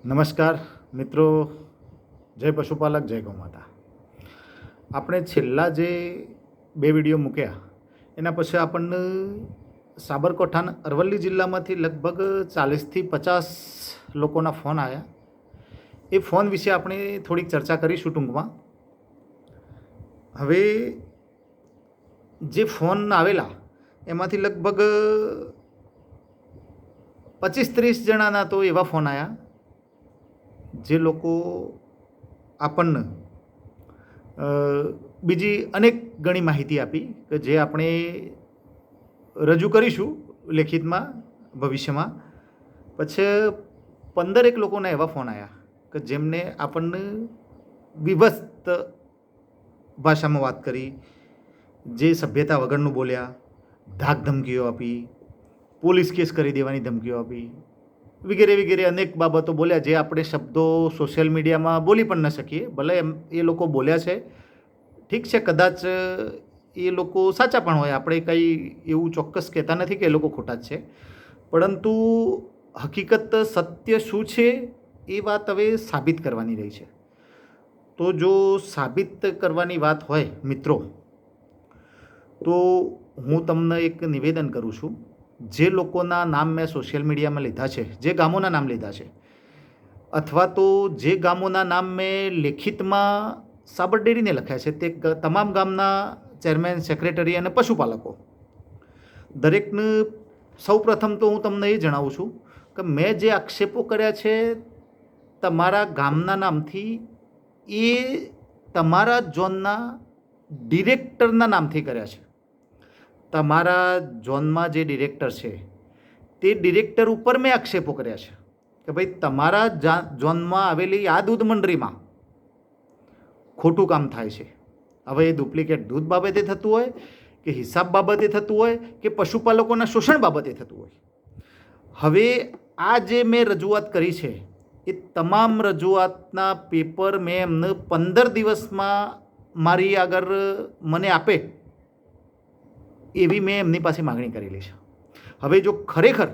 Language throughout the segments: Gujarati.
નમસ્કાર મિત્રો, જય પશુપાલક, જય ગૌ માતા. આપણે છેલ્લા જે બે વિડીયો મૂક્યા એના પછી આપણને સાબરકાંઠાના અરવલ્લી જિલ્લામાંથી લગભગ 40થી 50 લોકોના ફોન આવ્યા. એ ફોન વિશે આપણે થોડીક ચર્ચા કરીશું ટૂંકમાં. હવે જે ફોન આવેલા એમાંથી લગભગ 25-30 જણાના તો એવા ફોન આવ્યા જે લોકો આપણને બીજી અનેક ઘણી માહિતી આપી કે જે આપણે રજૂ કરીશું લેખિતમાં ભવિષ્યમાં. પછી 15 લોકોના એવા ફોન આવ્યા કે જેમને આપણને વિભસ્ત ભાષામાં વાત કરી, જે સભ્યતા વગરનું બોલ્યા, ધાક ધમકીઓ આપી, પોલીસ કેસ કરી દેવાની ધમકીઓ આપી, વગેરે વગેરે અનેક બાબતો બોલ્યા જે આપણે શબ્દો સોશિયલ મીડિયામાં બોલી પણ ન શકીએ. ભલે એ લોકો બોલ્યા છે, ઠીક છે, કદાચ એ લોકો સાચા પણ હોય, આપણે કંઈ એવું ચોક્કસ કહેતા નથી કે એ લોકો ખોટા જ છે, પરંતુ હકીકત સત્ય શું છે એ વાત હવે સાબિત કરવાની રહી છે. તો જો સાબિત કરવાની વાત હોય મિત્રો, તો હું તમને એક નિવેદન કરું છું. જે લોકોના નામ મેં સોશિયલ મીડિયામાં લીધા છે, જે ગામોના નામ લીધા છે, અથવા તો જે ગામોના નામ મેં લેખિતમાં સાબર ડેરીને લખ્યા છે, તે તમામ ગામના ચેરમેન, સેક્રેટરી અને પશુપાલકો દરેકને સૌપ્રથમ તો હું તમને એ જણાવું છું કે મેં જે આક્ષેપો કર્યા છે તમારા ગામના નામથી, એ તમારા ઝોનના ડિરેક્ટરના નામથી કર્યા છે. તમારા ઝોનમાં જે ડિરેક્ટર છે તે ડિરેક્ટર ઉપર મેં આક્ષેપો કર્યા છે કે ભાઈ તમારા ઝોનમાં આવેલી આ દૂધ મંડળીમાં ખોટું કામ થાય છે. હવે એ ડુપ્લિકેટ દૂધ બાબતે થતું હોય કે હિસાબ બાબતે થતું હોય કે પશુપાલકોના શોષણ બાબતે થતું હોય. હવે આ જે મેં રજૂઆત કરી છે એ તમામ રજૂઆતના પેપર મેં એમને 15 દિવસમાં મારી આગળ મને આપે એવી મેં એમની પાસે માગણી કરેલી છે. હવે જો ખરેખર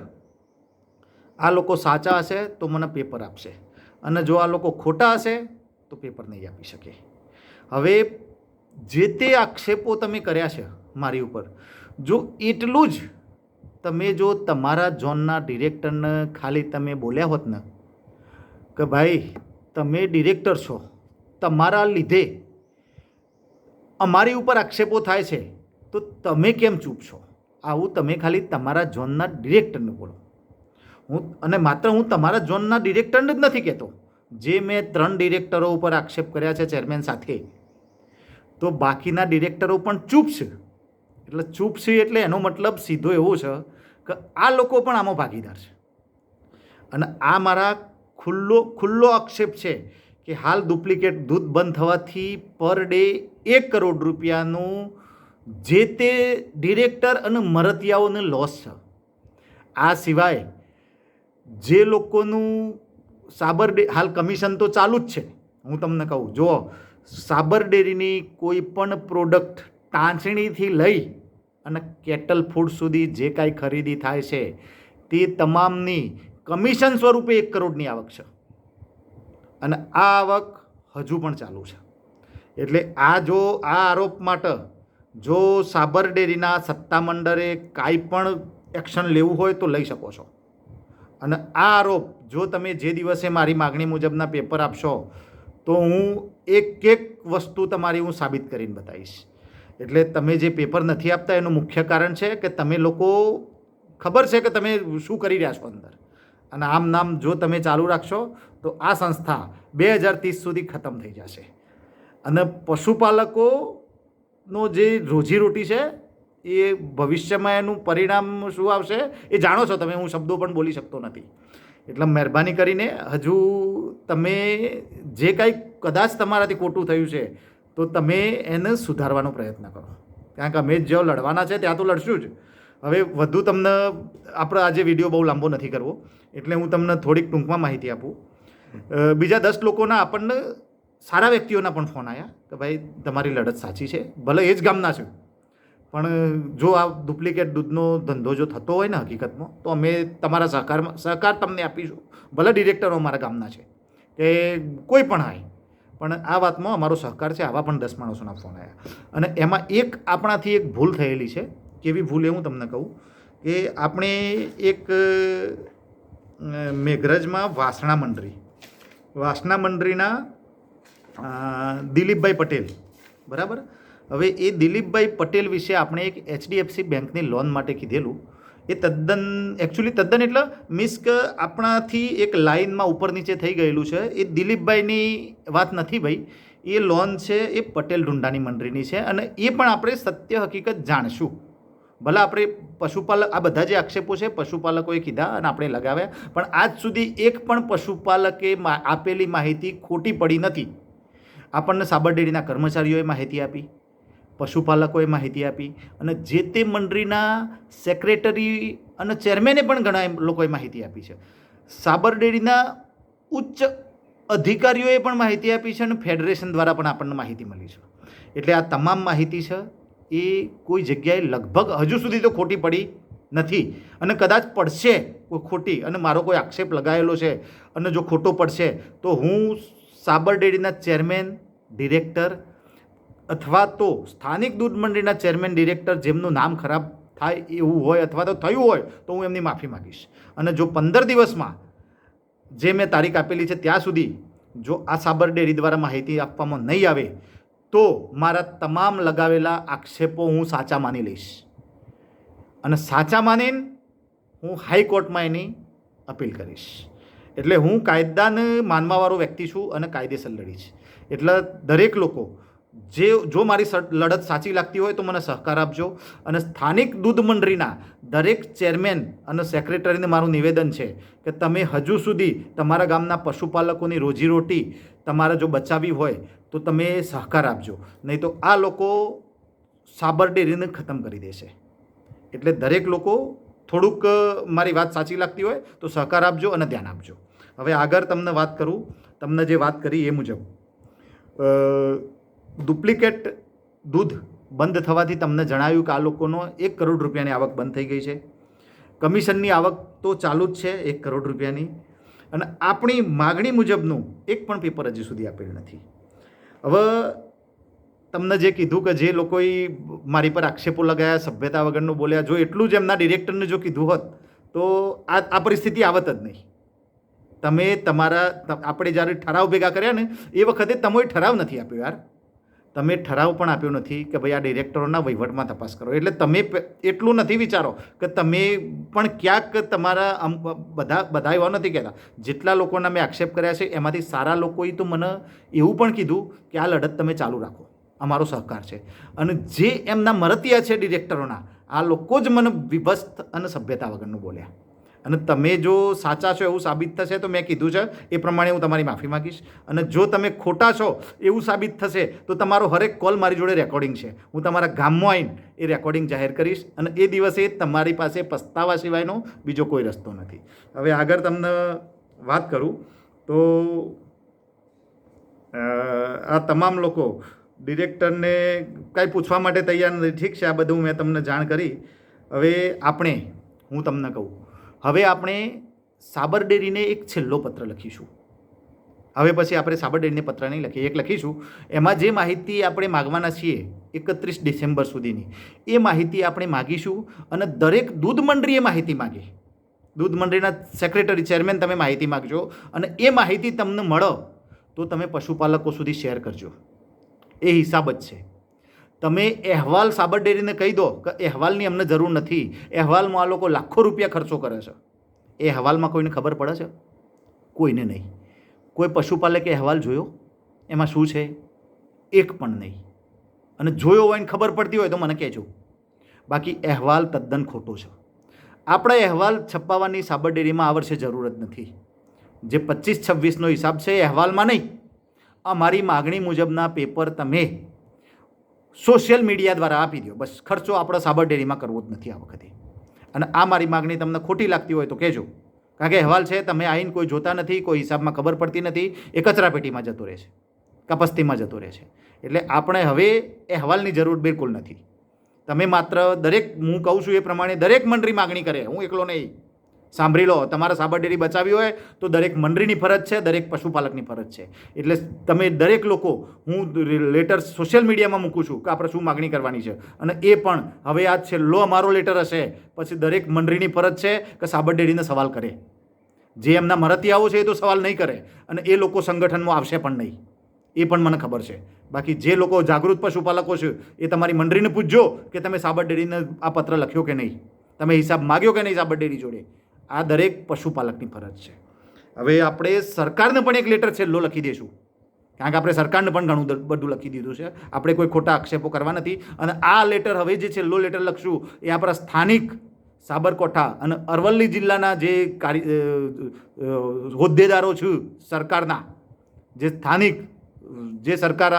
આ લોકો સાચા હશે તો મને પેપર આપશે, અને જો આ લોકો ખોટા હશે તો પેપર નહીં આપી શકે. હવે જે તે આક્ષેપો તમે કર્યા છે મારી ઉપર, જો એટલું જ તમે જો તમારા ઝોનના ડિરેક્ટરને ખાલી તમે બોલ્યા હોત ને કે ભાઈ તમે ડિરેક્ટર છો, તમારા લીધે અમારી ઉપર આક્ષેપો થાય છે, તો તમે કેમ ચૂપ છો? આવું તમે ખાલી તમારા ઝોનના ડિરેક્ટરને બોલો. અને માત્ર હું તમારા ઝોનના ડિરેક્ટરને જ નથી કહેતો, જે મેં 3 ડિરેક્ટરો ઉપર આક્ષેપ કર્યા છે ચેરમેન સાથે, તો બાકીના ડિરેક્ટરો પણ ચૂપ છે. એટલે ચૂપ છે એટલે એનો મતલબ સીધો એવો છે કે આ લોકો પણ આમાં ભાગીદાર છે. અને આ મારા ખુલ્લો આક્ષેપ છે કે હાલ ડુપ્લિકેટ દૂધ બંધ થવાથી પર ડે 1 કરોડ રૂપિયાનું જે તે ડિરેક્ટર અને મરતિયાઓને લોસ છે. આ સિવાય જે લોકોનું સાબર હાલ કમિશન તો ચાલુ જ છે. હું તમને કહું, જો સાબર ડેરીની કોઈ પણ પ્રોડક્ટ ટાંચણીથી લઈ અને કેટલ ફૂડ સુધી જે કાંઈ ખરીદી થાય છે તે તમામની કમિશન સ્વરૂપે 1 કરોડની આવક છે, અને આ આવક હજુ પણ ચાલુ છે. એટલે આ આરોપ માટે જો સાબર ડેરીના સત્તામંડળે કાંઈ પણ એક્શન લેવું હોય તો લઈ શકો છો. અને આ આરોપ જો તમે જે દિવસે મારી માગણી મુજબના પેપર આપશો તો હું એક વસ્તુ તમારી હું સાબિત કરીને બતાવીશ. એટલે તમે જે પેપર નથી આપતા એનું મુખ્ય કારણ છે કે તમે લોકો ખબર છે કે તમે શું કરી રહ્યા છો અંદર, અને આમ નામ જો તમે ચાલુ રાખશો તો આ સંસ્થા 2030 સુધી ખતમ થઈ જશે. અને પશુપાલકોનો જે રોજીરોટી છે એ ભવિષ્યમાં એનું પરિણામ શું આવશે એ જાણો છો તમે. હું શબ્દો પણ બોલી શકતો નથી. એટલે મહેરબાની કરીને હજુ તમે જે કાંઈ કદાચ તમારાથી ખોટું થયું છે તો તમે એને સુધારવાનો પ્રયત્ન કરો, કારણ કે અમે જ્યાં લડવાના છે ત્યાં તો લડશું જ. હવે વધુ તમને આપણે આજે વિડીયો બહુ લાંબો નથી કરવો, એટલે હું તમને થોડીક ટૂંકમાં માહિતી આપું. બીજા 10 લોકોના આપણને સારા વ્યક્તિઓના પણ ફોન આવ્યા કે ભાઈ તમારી લડત સાચી છે, ભલે એ જ ગામના છે, પણ જો આ ડુપ્લિકેટ દૂધનો ધંધો જો થતો હોય ને હકીકતમાં, તો અમે તમારા સહકાર તમને આપીશું. ભલે ડિરેક્ટરો અમારા ગામના છે કે કોઈ પણ હોય, પણ આ વાતમાં અમારો સહકાર છે. આવા પણ 10 માણસોના ફોન આવ્યા. અને એમાં આપણાથી એક ભૂલ થયેલી છે. કેવી ભૂલ એ હું તમને કહું કે આપણે એક મેઘરજમાં વાસણા મંડળીના દિલીપભાઈ પટેલ, બરાબર. હવે એ દિલીપભાઈ પટેલ વિશે આપણે એક HDFC બેંકની લોન માટે કીધેલું. એ એકચ્યુઅલી તદ્દન એટલે મીન્સ કે આપણાથી એક લાઇનમાં ઉપર નીચે થઈ ગયેલું છે. એ દિલીપભાઈની વાત નથી ભાઈ, એ લોન છે એ પટેલ ઢુંડાની મંડળીની છે. અને એ પણ આપણે સત્ય હકીકત જાણશું. ભલે આપણે પશુપાલક, આ બધા જે આક્ષેપો છે પશુપાલકોએ કીધા અને આપણે લગાવ્યા, પણ આજ સુધી એક પણ પશુપાલકે આપેલી માહિતી ખોટી પડી નથી. આપણને સાબર ડેરીના કર્મચારીઓએ માહિતી આપી, પશુપાલકોએ માહિતી આપી, અને જે તે મંડળીના સેક્રેટરી અને ચેરમેને પણ ઘણા લોકોએ માહિતી આપી છે. સાબર ડેરીના ઉચ્ચ અધિકારીઓએ પણ માહિતી આપી છે અને ફેડરેશન દ્વારા પણ આપણને માહિતી મળી છે. એટલે આ તમામ માહિતી છે એ કોઈ જગ્યાએ લગભગ હજુ સુધી તો ખોટી પડી નથી. અને કદાચ પડશે કોઈ ખોટી, અને મારો કોઈ આક્ષેપ લગાવેલો છે અને જો ખોટો પડશે તો હું સાબર ડેરીના ચેરમેન, ડિરેક્ટર અથવા તો સ્થાનિક દૂધ મંડળીના ચેરમેન, ડિરેક્ટર જેમનું નામ ખરાબ થાય એવું હોય અથવા તો થયું હોય તો હું એમની માફી માગીશ. અને જો 15 દિવસમાં જે મેં તારીખ આપેલી છે ત્યાં સુધી જો આ સાબર ડેરી દ્વારા માહિતી આપવામાં નહીં આવે તો મારા તમામ લગાવેલા આક્ષેપો હું સાચા માની લઈશ. અને સાચા માનીને હું હાઈકોર્ટમાં એની અપીલ કરીશ. એટલે હું કાયદાને માનવાવાળો વ્યક્તિ છું અને કાયદેસર લડીશ. એટલે દરેક લોકો જો મારી લડત સાચી લાગતી હોય તો મને સહકાર આપજો. અને સ્થાનિક દૂધ મંડળીના દરેક ચેરમેન અને સેક્રેટરીને મારું નિવેદન છે કે તમે હજુ સુધી તમારા ગામના પશુપાલકોની રોજીરોટી તમારે જો બચાવવી હોય તો તમે સહકાર આપજો, નહીં તો આ લોકો સાબર ડેરીને ખતમ કરી દેશે. એટલે દરેક લોકો થોડુંક મારી વાત સાચી લાગતી હોય તો સહકાર આપજો અને ધ્યાન આપજો. હવે આગળ તમને વાત કરું, તમને જે વાત કરી એ મુજબ ડુપ્લિકેટ દૂધ બંધ થવાથી તમને જણાવ્યું કે આ લોકોનો 1 કરોડ રૂપિયાની આવક બંધ થઈ ગઈ છે. કમિશનની આવક તો ચાલુ જ છે 1 કરોડ રૂપિયાની. અને આપણી માગણી મુજબનું એક પણ પેપર હજી સુધી આપેલ નથી. હવે તમને જે કીધું કે જે લોકોએ મારી પર આક્ષેપો લગાવ્યા, સભ્યતા વગરનું બોલ્યા, જો એટલું જ એમના ડિરેક્ટરને જો કીધું હોત તો આ પરિસ્થિતિ આવત જ નહીં. આપણે જ્યારે ઠરાવ ભેગા કર્યા ને એ વખતે તમે ઠરાવ નથી આપ્યો યાર. તમે ઠરાવ પણ આપ્યો નથી કે ભાઈ આ ડિરેક્ટરોના વહીવટમાં તપાસ કરો. એટલે તમે એટલું નથી વિચારો કે તમે પણ ક્યાંક તમારા બધા એવા નથી કહેતા. જેટલા લોકોના મેં આક્ષેપ કર્યા છે એમાંથી સારા લોકોએ તો મને એવું પણ કીધું કે આ લડત તમે ચાલુ રાખો, અમારો સહકાર છે. અને જે એમના મરતિયા છે ડિરેક્ટરોના, આ લોકો જ મને વિભસ્ત અને સભ્યતા વગરનું બોલ્યા. અને તમે જો સાચા છો એવું સાબિત થશે તો મેં કીધું છે એ પ્રમાણે હું તમારી માફી માગીશ. અને જો તમે ખોટા છો એવું સાબિત થશે તો તમારો હરેક કોલ મારી જોડે રેકોર્ડિંગ છે. હું તમારા ગામમાં આવીને એ રેકોર્ડિંગ જાહેર કરીશ અને એ દિવસે તમારી પાસે પસ્તાવા સિવાયનો બીજો કોઈ રસ્તો નથી. હવે આગળ તમને વાત કરું તો આ તમામ લોકો ડિરેક્ટરને કાંઈ પૂછવા માટે તૈયાર નથી. ઠીક છે, આ બધું મેં તમને જાણ કરી. હવે હું તમને કહું, હવે આપણે સાબર ડેરીને એક છેલ્લો પત્ર લખીશું. હવે પછી આપણે સાબર ડેરીને પત્ર નહીં લખીએ, એક લખીશું. એમાં જે માહિતી આપણે માગવાના છીએ 31 ડિસેમ્બર સુધીની, એ માહિતી આપણે માગીશું. અને દરેક દૂધ મંડળીએ માહિતી માગી. દૂધ મંડળીના સેક્રેટરી, ચેરમેન તમે માહિતી માગજો. અને એ માહિતી તમને મળો તો તમે પશુપાલકો સુધી શેર કરજો. એ હિસાબ જ છે. તમે અહેવાલ સાબર ડેરીને કહી દો કે અહેવાલની અમને જરૂર નથી, અહેવાલમાં આ લોકો લાખો રૂપિયા ખર્ચો કરે છે. એ અહેવાલમાં કોઈને ખબર પડે છે? કોઈને નહીં. કોઈ પશુપાલકે અહેવાલ જોયો? એમાં શું છે? એક પણ નહીં. અને જોયો હોય ને ખબર પડતી હોય તો મને કહેજો. બાકી અહેવાલ તદ્દન ખોટો છે. આપણે અહેવાલ છપાવવાની સાબર ડેરીમાં આ વર્ષે જરૂર જ નથી. જે 25-26નો હિસાબ છે એ અહેવાલમાં નહીં. અમારી માગણી મુજબના પેપર તમે સોશિયલ મીડિયા દ્વારા આપી દો. બસ ખર્ચો આપણે સાબર ડેરીમાં કરવો જ નથી આ વખતે. અને આ મારી માગણી તમને ખોટી લાગતી હોય તો કહેજો. કારણ કે અહેવાલ છે, તમે આવીને કોઈ જોતા નથી, કોઈ હિસાબમાં ખબર પડતી નથી, એ કચરા પેટીમાં જતો રહે છે, કપસ્તીમાં જતો રહે છે. એટલે આપણે હવે અહેવાલની જરૂર બિલકુલ નથી. તમે માત્ર હું કહું છું એ પ્રમાણે દરેક મંડળી માગણી કરે, હું એકલો નહીં. સાંભળી લો, તમારે સાબર ડેરી બચાવવી હોય તો દરેક મંડળીની ફરજ છે, દરેક પશુપાલકની ફરજ છે. એટલે તમે દરેક લોકો, હું લેટર સોશિયલ મીડિયામાં મૂકું છું કે આપણે શું માગણી કરવાની છે. અને એ પણ હવે આ છેલ્લો અમારો લેટર હશે, પછી દરેક મંડળીની ફરજ છે કે સાબર ડેરીને સવાલ કરે. જે એમના મરતિયાઓ છે એ તો સવાલ નહીં કરે, અને એ લોકો સંગઠનમાં આવશે પણ નહીં, એ પણ મને ખબર છે. બાકી જે લોકો જાગૃત પશુપાલકો છે એ તમારી મંડળીને પૂછજો કે તમે સાબર ડેરીને આ પત્ર લખ્યો કે નહીં, તમે હિસાબ માગ્યો કે નહીં સાબર ડેરી જોડે. આ દરેક પશુપાલકની ફરજ છે. હવે આપણે સરકારને પણ એક લેટર છેલ્લો લખી દઈશું, કારણ કે આપણે સરકારને પણ ઘણું બધું લખી દીધું છે. આપણે કોઈ ખોટા આક્ષેપો કરવા નથી. અને આ લેટર, હવે જે છેલ્લો લેટર લખશું એ આપણા સ્થાનિક સાબરકાંઠા અને અરવલ્લી જિલ્લાના જે હોદ્દેદારો છે સરકારના, જે સ્થાનિક જે સરકાર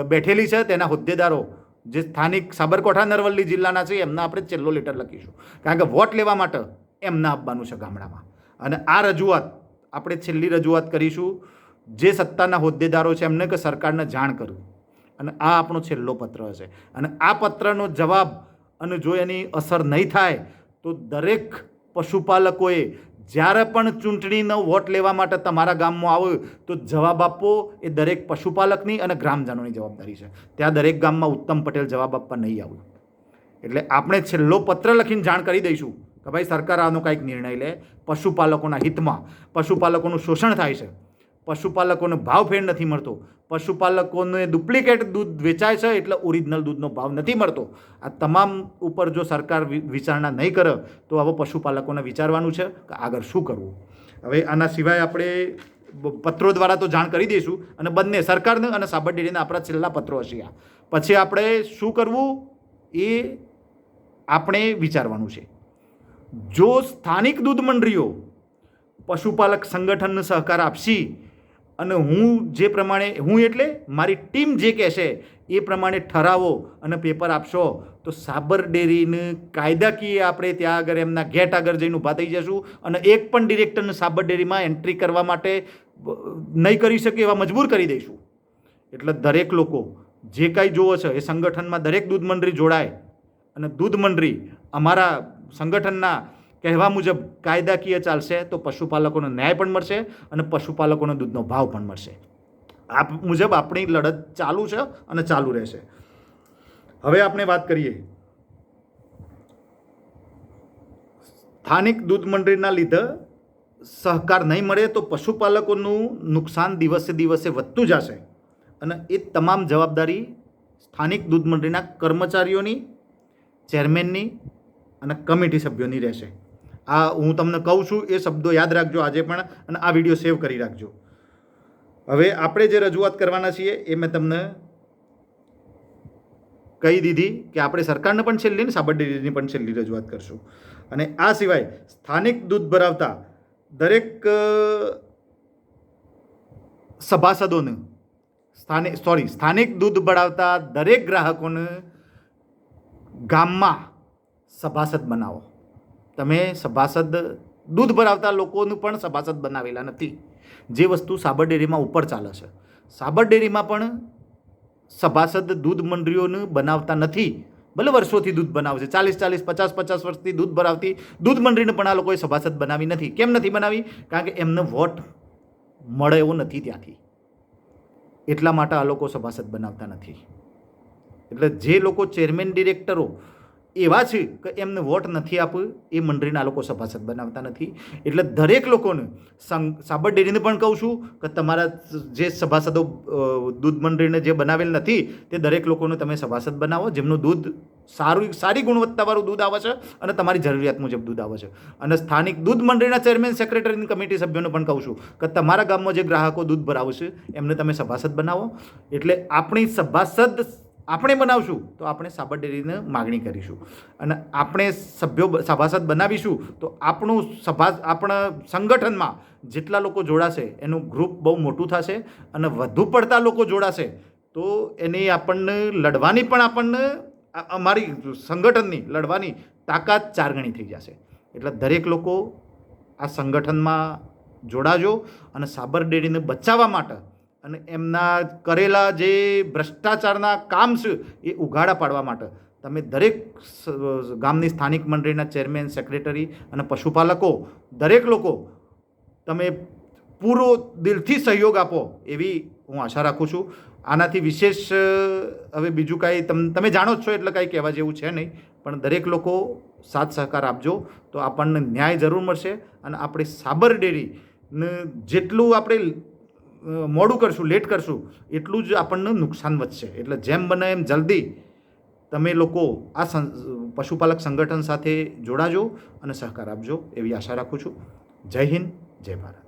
બેઠેલી છે તેના હોદ્દેદારો, જે સ્થાનિક સાબરકાંઠા અને અરવલ્લી જિલ્લાના છે, એમના આપણે છેલ્લો લેટર લખીશું. કારણ કે વોટ લેવા માટે એમને આપવાનું છે ગામડામાં. અને આ રજૂઆત આપણે છેલ્લી રજૂઆત કરીશું જે સત્તાના હોદ્દેદારો છે એમને કે સરકારને જાણ કરવું. અને આ આપણો છેલ્લો પત્ર હશે. અને આ પત્રનો જવાબ, અને જો એની અસર નહીં થાય તો દરેક પશુપાલકોએ જ્યારે પણ ચૂંટણીનો વોટ લેવા માટે તમારા ગામમાં આવે તો જવાબ આપવો એ દરેક પશુપાલકની અને ગ્રામજનોની જવાબદારી છે. ત્યાં દરેક ગામમાં ઉત્તમ પટેલ જવાબ આપવા નહીં આવે. એટલે આપણે છેલ્લો પત્ર લખીને જાણ કરી દઈશું કે ભાઈ સરકાર આનો કંઈક નિર્ણય લે. પશુપાલકોના હિતમાં. પશુપાલકોનું શોષણ થાય છે, પશુપાલકોને ભાવ ફેર નથી મળતો, પશુપાલકોને ડુપ્લિકેટ દૂધ વેચાય છે એટલે ઓરિજિનલ દૂધનો ભાવ નથી મળતો. આ તમામ ઉપર જો સરકાર વિચારણા નહીં કરે તો હવે પશુપાલકોને વિચારવાનું છે કે આગળ શું કરવું. હવે આના સિવાય આપણે પત્રો દ્વારા તો જાણ કરી દઈશું, અને બંને સરકારને અને સાબર ડેરીના આપણા છેલ્લા પત્રો હશે. પછી આપણે શું કરવું એ આપણે વિચારવાનું છે. જો સ્થાનિક દૂધ મંડળીઓ પશુપાલક સંગઠનને સહકાર આપશી, અને હું જે પ્રમાણે, હું એટલે મારી ટીમ જે કહેશે એ પ્રમાણે ઠરાવો અને પેપર આપશો તો સાબર ડેરીને કાયદાકીય આપણે ત્યાં આગળ એમના ગેટ આગળ જઈને ઊભા થઈ જશું, અને એક પણ ડિરેક્ટરને સાબર ડેરીમાં એન્ટ્રી કરવા માટે નહીં કરી શકે એવા મજબૂર કરી દઈશું. એટલે દરેક લોકો જે કાંઈ જોવો છે એ સંગઠનમાં દરેક દૂધ મંડળી જોડાય, અને દૂધ મંડળી અમારા સંગઠનના કહેવા મુજબ કાયદાકીય ચાલશે તો પશુપાલકોનો ન્યાય પણ મળશે અને પશુપાલકોનો દૂધનો ભાવ પણ મળશે. આ મુજબ આપણી લડત ચાલુ છે અને ચાલુ રહેશે. હવે આપણે વાત કરીએ સ્થાનિક દૂધ મંડળીના લીધે સહકાર નહીં મળે તો પશુપાલકોનું નુકસાન દિવસે દિવસે વધતું જશે, અને એ તમામ જવાબદારી સ્થાનિક દૂધ મંડળીના કર્મચારીઓની, ચેરમેનની અને કમિટી સભ્યોની રહેશે. આ હું તમને કહું છું એ શબ્દો યાદ રાખજો આજે પણ, અને આ વિડીયો સેવ કરી રાખજો. હવે આપણે જે રજૂઆત કરવાના છીએ એ મેં તમને કહી દીધી કે આપણે સરકારને પણ છેલ્લી ને સાબર ડેરીની પણ છેલ્લી રજૂઆત કરશું. અને આ સિવાય સ્થાનિક દૂધ ભરાવતા દરેક સભાસદોને સ્થાનિક દૂધ ભરાવતા દરેક ગ્રાહકોને ગામમાં સભાસદ બનાવો. તમે સભાસદ દૂધ ભરાવતા લોકોનું પણ સભાસદ બનાવેલા નથી, જે વસ્તુ સાબર ડેરીમાં ઉપર ચાલે છે. સાબર ડેરીમાં પણ સભાસદ દૂધ મંડળીઓને બનાવતા નથી, ભલે વર્ષોથી દૂધ બનાવે છે, 40 50 વર્ષથી દૂધ ભરાવતી દૂધ મંડળીને પણ આ લોકોએ સભાસદ બનાવી નથી. કેમ નથી બનાવી? કારણ કે એમને વોટ મળે એવો નથી ત્યાંથી, એટલા માટે આ લોકો સભાસદ બનાવતા નથી. એટલે જે લોકો ચેરમેન ડિરેક્ટરો એવા છે કે એમને વોટ નથી આપ્યું એ મંડળીના લોકો સભાસદ બનાવતા નથી. એટલે દરેક લોકોને સાબર ડેરીને પણ કહું છું કે તમારા જે સભાસદો દૂધ મંડળીને જે બનાવેલ નથી તે દરેક લોકોને તમે સભાસદ બનાવો, જેમનું દૂધ સારી ગુણવત્તાવાળું દૂધ આવે છે અને તમારી જરૂરિયાત મુજબ દૂધ આવે છે. અને સ્થાનિક દૂધ મંડળીના ચેરમેન, સેક્રેટરીની કમિટી સભ્યોને પણ કહું છું કે તમારા ગામમાં જે ગ્રાહકો દૂધ ભરાવશે એમને તમે સભાસદ બનાવો. એટલે આપણી સભાસદ આપણે બનાવશું તો આપણે સાબર ડેરીને માગણી કરીશું, અને આપણે સભાસદ બનાવીશું તો આપણા સંગઠનમાં જેટલા લોકો જોડાશે એનું ગ્રુપ બહુ મોટું થશે, અને વધુ પડતા લોકો જોડાશે તો એની આપણને લડવાની પણ આપણને અમારી સંગઠનની લડવાની તાકાત 4 ગણી થઈ જશે. એટલે દરેક લોકો આ સંગઠનમાં જોડાજો અને સાબર ડેરીને બચાવવા માટે અને એમના કરેલા જે ભ્રષ્ટાચારના કામ છે એ ઉઘાડા પાડવા માટે તમે દરેક ગામની સ્થાનિક મંડળીના ચેરમેન, સેક્રેટરી અને પશુપાલકો દરેક લોકો તમે પૂરો દિલથી સહયોગ આપો એવી હું આશા રાખું છું. આનાથી વિશેષ હવે બીજું કાંઈ તમે જાણો જ છો એટલે કાંઈ કહેવા જેવું છે નહીં, પણ દરેક લોકો સાથ સહકાર આપજો તો આપણને ન્યાય જરૂર મળશે અને આપણે સાબર ડેરીને જેટલું આપણે મોડું કરશું, લેટ કરશું એટલું જ આપણને નુકસાન વધશે. એટલે જેમ બને એમ જલ્દી તમે લોકો આ પશુપાલક સંગઠન સાથે જોડાજો અને સહકાર આપજો એવી આશા રાખું છું. જય હિન્દ, જય ભારત.